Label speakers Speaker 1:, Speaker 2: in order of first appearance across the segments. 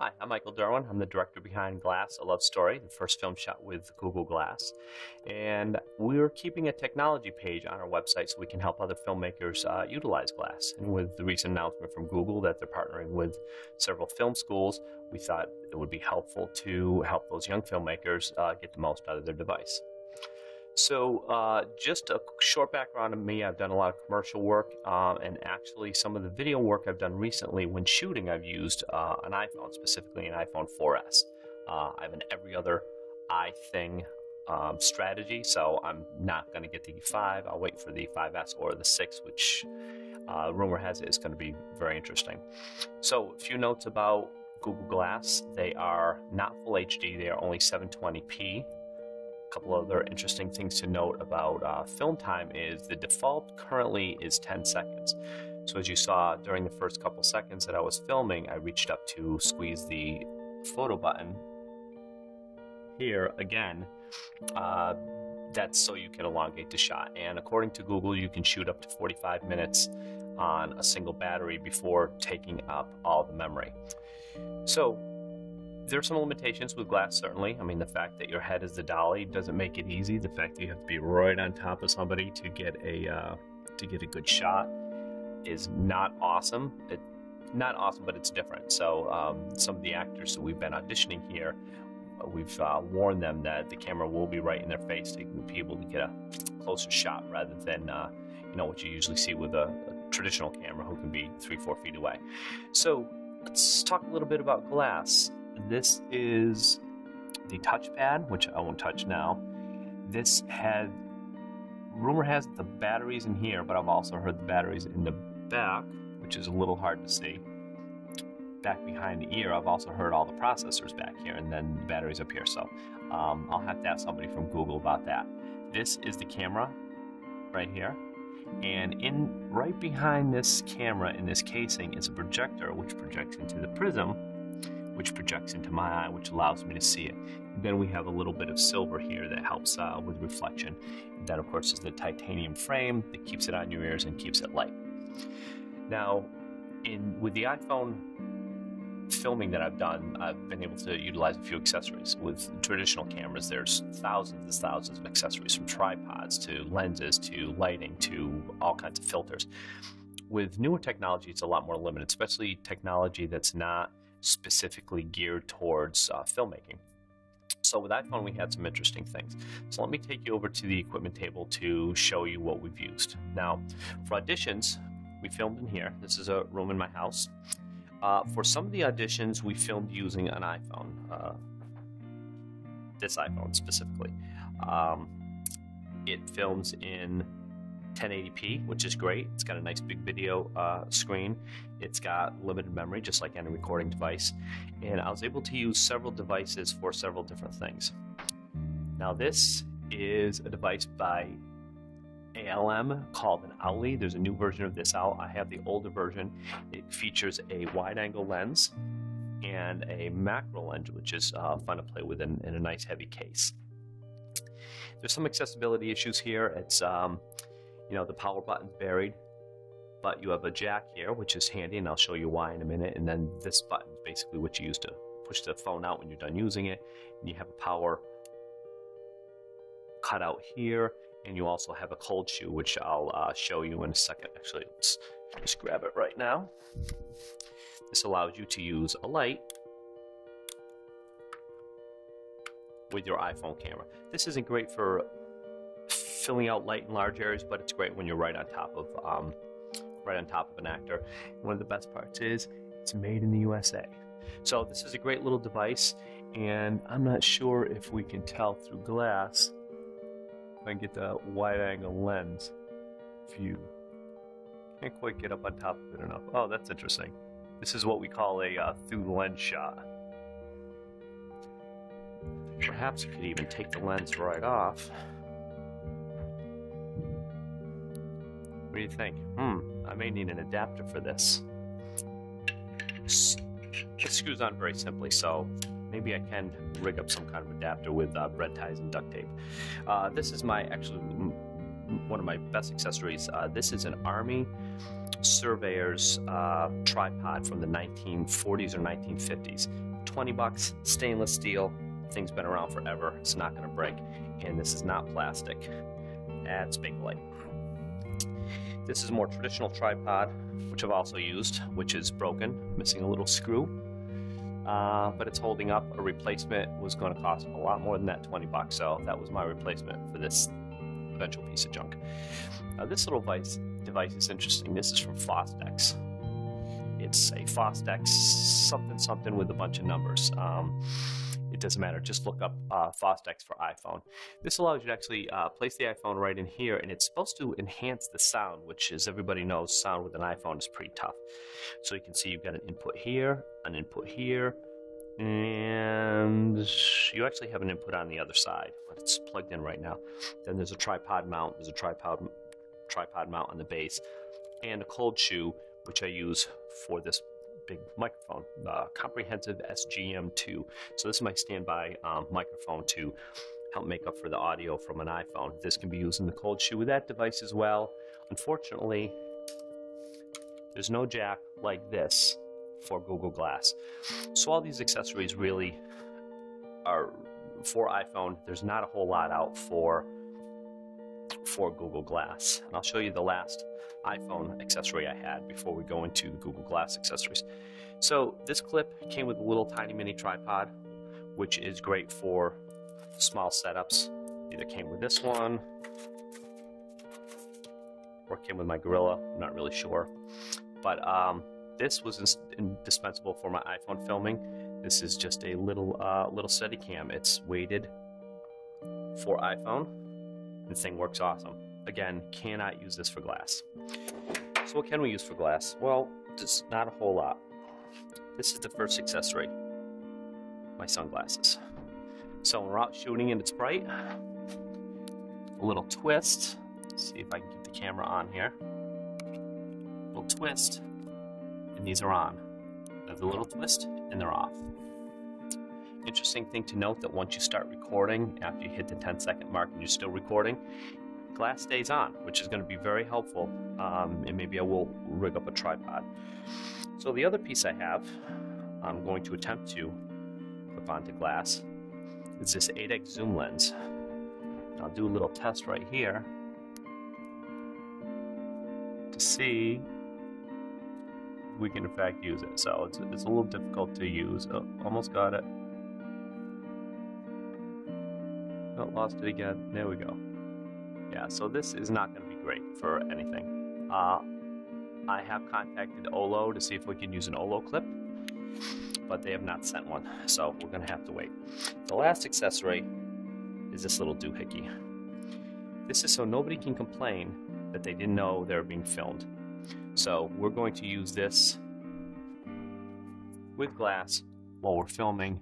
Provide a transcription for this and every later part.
Speaker 1: Hi, I'm Michael Derwin. I'm the director behind Glass, A Love Story, the first film shot with Google Glass. And we're keeping a technology page on our website so we can help other filmmakers utilize Glass. And with the recent announcement from Google that they're partnering with several film schools, we thought it would be helpful to help those young filmmakers get the most out of their device. So just a short background on me. I've done a lot of commercial work, and actually some of the video work I've done recently when shooting, I've used an iPhone, specifically an iPhone 4S. I have an every other eye thing strategy, so I'm not going to get the 5. I'll wait for the 5S or the 6, which rumor has it is going to be very interesting. So a few notes about Google Glass. They are not full HD. They are only 720p. Couple other interesting things to note about film time is the default currently is 10 seconds. So as you saw during the first couple seconds that I was filming, I reached up to squeeze the photo button here again. That's so you can elongate the shot. And according to Google, you can shoot up to 45 minutes on a single battery before taking up all the memory. So there are some limitations with Glass, certainly. I mean, the fact that your head is the dolly doesn't make it easy. The fact that you have to be right on top of somebody to get a good shot is not awesome. Not awesome, but it's different. So some of the actors that we've been auditioning here, we've warned them that the camera will be right in their face to be able to get a closer shot rather than what you usually see with a traditional camera, who can be 3-4 feet away. So let's talk a little bit about Glass. This is the touchpad, which I won't touch now. This had, rumor has the batteries in here, but I've also heard the batteries in the back, which is a little hard to see. Back behind the ear, I've also heard all the processors back here, and then the batteries up here. So I'll have to ask somebody from Google about that. This is the camera right here. And right behind this camera, in this casing, is a projector, which projects into the prism, which projects into my eye, which allows me to see it. And then we have a little bit of silver here that helps with reflection. And that, of course, is the titanium frame that keeps it on your ears and keeps it light. Now, with the iPhone filming that I've done, I've been able to utilize a few accessories. With traditional cameras, there's thousands of accessories, from tripods to lenses to lighting to all kinds of filters. With newer technology, it's a lot more limited, especially technology that's not specifically geared towards filmmaking. So with iPhone, we had some interesting things. So let me take you over to the equipment table to show you what we've used. Now, for auditions, we filmed in here. This is a room in my house. For some of the auditions, we filmed using an iPhone, this iPhone specifically. It films in 1080p, which is great. It's got a nice big video screen. It's got limited memory, just like any recording device. And I was able to use several devices for several different things. Now, this is a device by ALM called an Owlie. There's a new version of this out. I have the older version. It features a wide-angle lens and a macro lens, which is fun to play with in a nice heavy case. There's some accessibility issues here. It's the power button's buried, but you have a jack here, which is handy, and I'll show you why in a minute. And then this button is basically what you use to push the phone out when you're done using it. And you have a power cutout here, and you also have a cold shoe, which I'll show you in a second. Actually, let's just grab it right now. This allows you to use a light with your iPhone camera. This isn't great for filling out light in large areas, but it's great when you're right on top of an actor. And one of the best parts is it's made in the USA. So this is a great little device, and I'm not sure if we can tell through Glass if I can get the wide-angle lens view. Can't quite get up on top of it enough. Oh, that's interesting. This is what we call a through the lens shot. Perhaps you could even take the lens right off. What do you think? I may need an adapter for this. It screws on very simply, so maybe I can rig up some kind of adapter with bread ties and duct tape. This is actually one of my best accessories. This is an Army surveyor's tripod from the 1940s or 1950s. 20 bucks, stainless steel. Thing's been around forever. It's not going to break. And this is not plastic. That's Bakelite. This is a more traditional tripod, which I've also used, which is broken, missing a little screw. But it's holding up. A replacement was going to cost a lot more than that 20 bucks, so that was my replacement for this eventual piece of junk. This little device is interesting. This is from Fostex. It's a Fostex something with a bunch of numbers. It doesn't matter, just look up Fostex for iPhone. This allows you to actually place the iPhone right in here, and it's supposed to enhance the sound, which, as everybody knows, sound with an iPhone is pretty tough. So you can see you've got an input here, and you actually have an input on the other side, but it's plugged in right now. Then there's a tripod mount. There's a tripod mount on the base, and a cold shoe, which I use for this big microphone, comprehensive SGM2. So this is my standby microphone to help make up for the audio from an iPhone. This can be used in the cold shoe with that device as well. Unfortunately, there's no jack like this for Google Glass. So all these accessories really are for iPhone. There's not a whole lot out for Google Glass. And I'll show you the last iPhone accessory I had before we go into the Google Glass accessories. So this clip came with a little tiny mini tripod, which is great for small setups. Either came with this one or came with my Gorilla, I'm not really sure. But this was indispensable for my iPhone filming. This is just a little Steadicam. It's weighted for iPhone. This thing works awesome. Again, cannot use this for glass. So what can we use for glass? Well, just not a whole lot. This is the first accessory, my sunglasses. So when we're out shooting and it's bright, a little twist. Let's see if I can keep the camera on here. A little twist, and these are on. Another little twist, and they're off. Interesting thing to note that once you start recording, after you hit the 10-second mark and you're still recording, glass stays on, which is going to be very helpful, and maybe I will rig up a tripod. So the other piece I have, I'm going to attempt to clip onto glass, is this 8x zoom lens. I'll do a little test right here to see if we can in fact use it. So it's a little difficult to use. Oh, almost got it. Oh, lost it again. There we go. Yeah, so this is not going to be great for anything. I have contacted Olo to see if we can use an Olo clip, but they have not sent one, so we're going to have to wait. The last accessory is this little doohickey. This is so nobody can complain that they didn't know they were being filmed. So we're going to use this with glass while we're filming.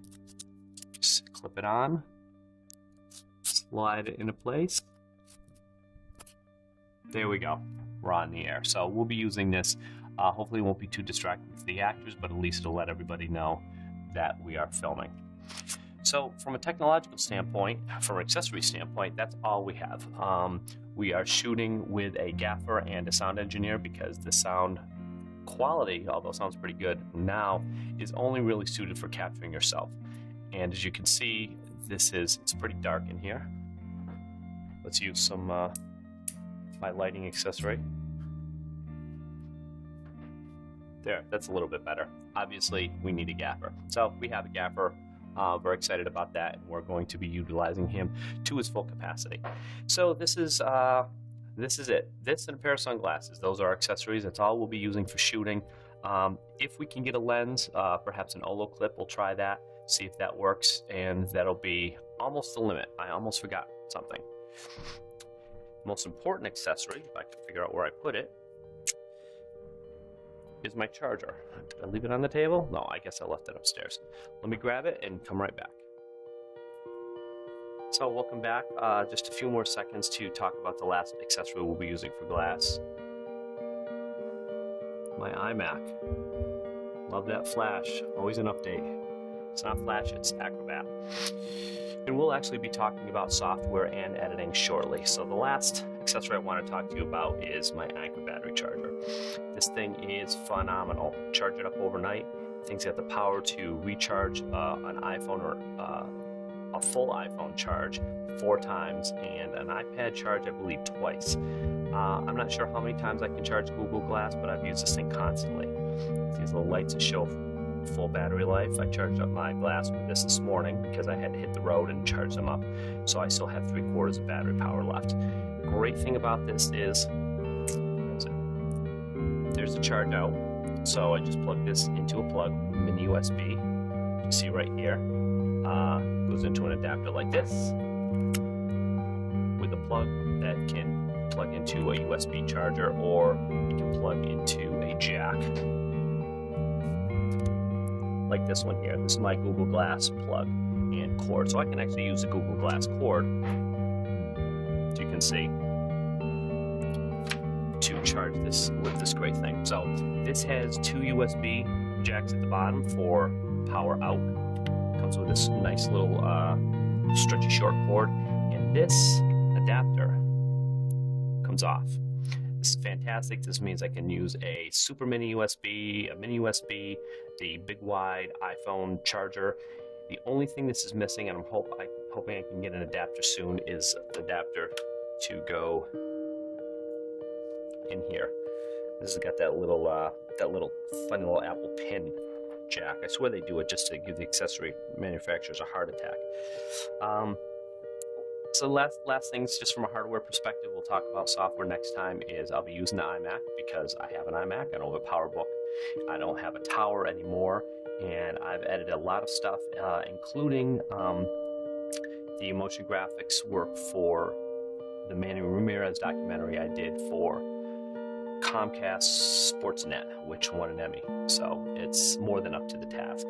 Speaker 1: Just clip it on, slide it into place. There we go. We're on the air. So we'll be using this. Hopefully it won't be too distracting to the actors, but at least it'll let everybody know that we are filming. So from a technological standpoint, from an accessory standpoint, that's all we have. We are shooting with a gaffer and a sound engineer because the sound quality, although it sounds pretty good now, is only really suited for capturing yourself. And as you can see, it's pretty dark in here. Let's use some my lighting accessory. There, that's a little bit better. Obviously, we need a gaffer. So we have a gaffer. We're excited about that, and we're going to be utilizing him to his full capacity. So this is it. This and a pair of sunglasses. Those are our accessories. That's all we'll be using for shooting. If we can get a lens, perhaps an Olo clip, we'll try that, see if that works, and that'll be almost the limit. I almost forgot something. Most important accessory, if I can figure out where I put it, is my charger. Did I leave it on the table? No, I guess I left it upstairs. Let me grab it and come right back. So welcome back. Just a few more seconds to talk about the last accessory we'll be using for glass. My iMac. Love that flash. Always an update. It's not Flash, it's Acrobat. And we'll actually be talking about software and editing shortly. So the last accessory I want to talk to you about is my Anchor battery charger. This thing is phenomenal. Charge it up overnight Thing's got the power to recharge an iPhone or a full iPhone charge 4 times, and an iPad charge, I believe, twice. I'm not sure how many times I can charge Google Glass, but I've used this thing constantly. These little lights that show full battery life. I charged up my Glass with this morning because I had to hit the road and charge them up. So I still have 3/4 of battery power left. Great thing about this is, there's the charge out. So I just plug this into a plug, mini USB. You see right here, goes into an adapter like this with a plug that can plug into a USB charger, or you can plug into a jack like this one here. This is my Google Glass plug and cord, so I can actually use the Google Glass cord, as you can see, to charge this with this great thing. So this has 2 USB jacks at the bottom for power out. Comes with this nice little stretchy short cord, and this adapter comes off. This is fantastic. This means I can use a super mini USB, a mini USB, the big wide iPhone charger. The only thing this is missing, and I'm hoping I can get an adapter soon, is the adapter to go in here. This has got that little funny little Apple pin jack. I swear they do it just to give the accessory manufacturers a heart attack. So last things, just from a hardware perspective, we'll talk about software next time, is I'll be using the iMac because I have an iMac. I don't have a PowerBook. I don't have a tower anymore, and I've edited a lot of stuff, including the motion graphics work for the Manny Ramirez documentary I did for Comcast Sportsnet, which won an Emmy. So it's more than up to the task.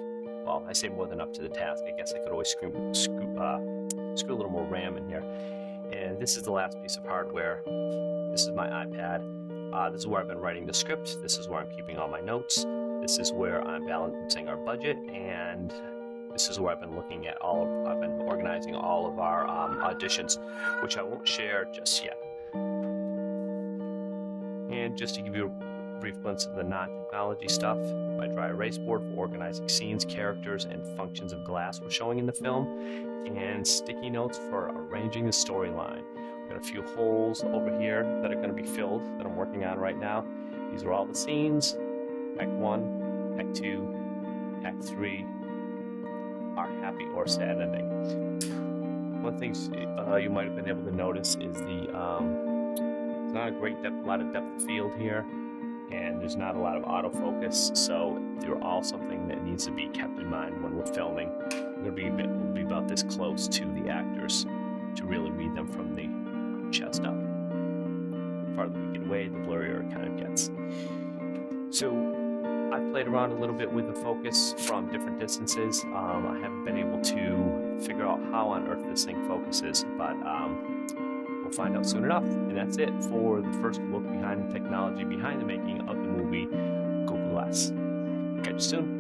Speaker 1: Well, I say more than up to the task. I guess I could always screw a little more RAM in here. And this is the last piece of hardware. This is my iPad. This is where I've been writing the script. This is where I'm keeping all my notes. This is where I'm balancing our budget, and this is where I've been looking at I've been organizing all of our auditions, which I won't share just yet. And just to give you a brief glimpse of the non-technology stuff, my dry erase board for organizing scenes, characters, and functions of Glass we're showing in the film, and sticky notes for arranging the storyline. We've got a few holes over here that are going to be filled that I'm working on right now. These are all the scenes. Act 1, Act 2, Act 3, our happy or sad ending. One of the things you might have been able to notice is there's not a lot of depth of field here, and there's not a lot of autofocus, so they're all something that needs to be kept in mind when we're filming. We'll be about this close to the actors to really read them from the chest up. The farther we get away, the blurrier it kind of gets. So I've played around a little bit with the focus from different distances. I haven't been able to figure out how on earth this thing focuses, but we'll find out soon enough. And that's it for the first look behind the technology behind the making of the movie Google Glass. Catch you soon.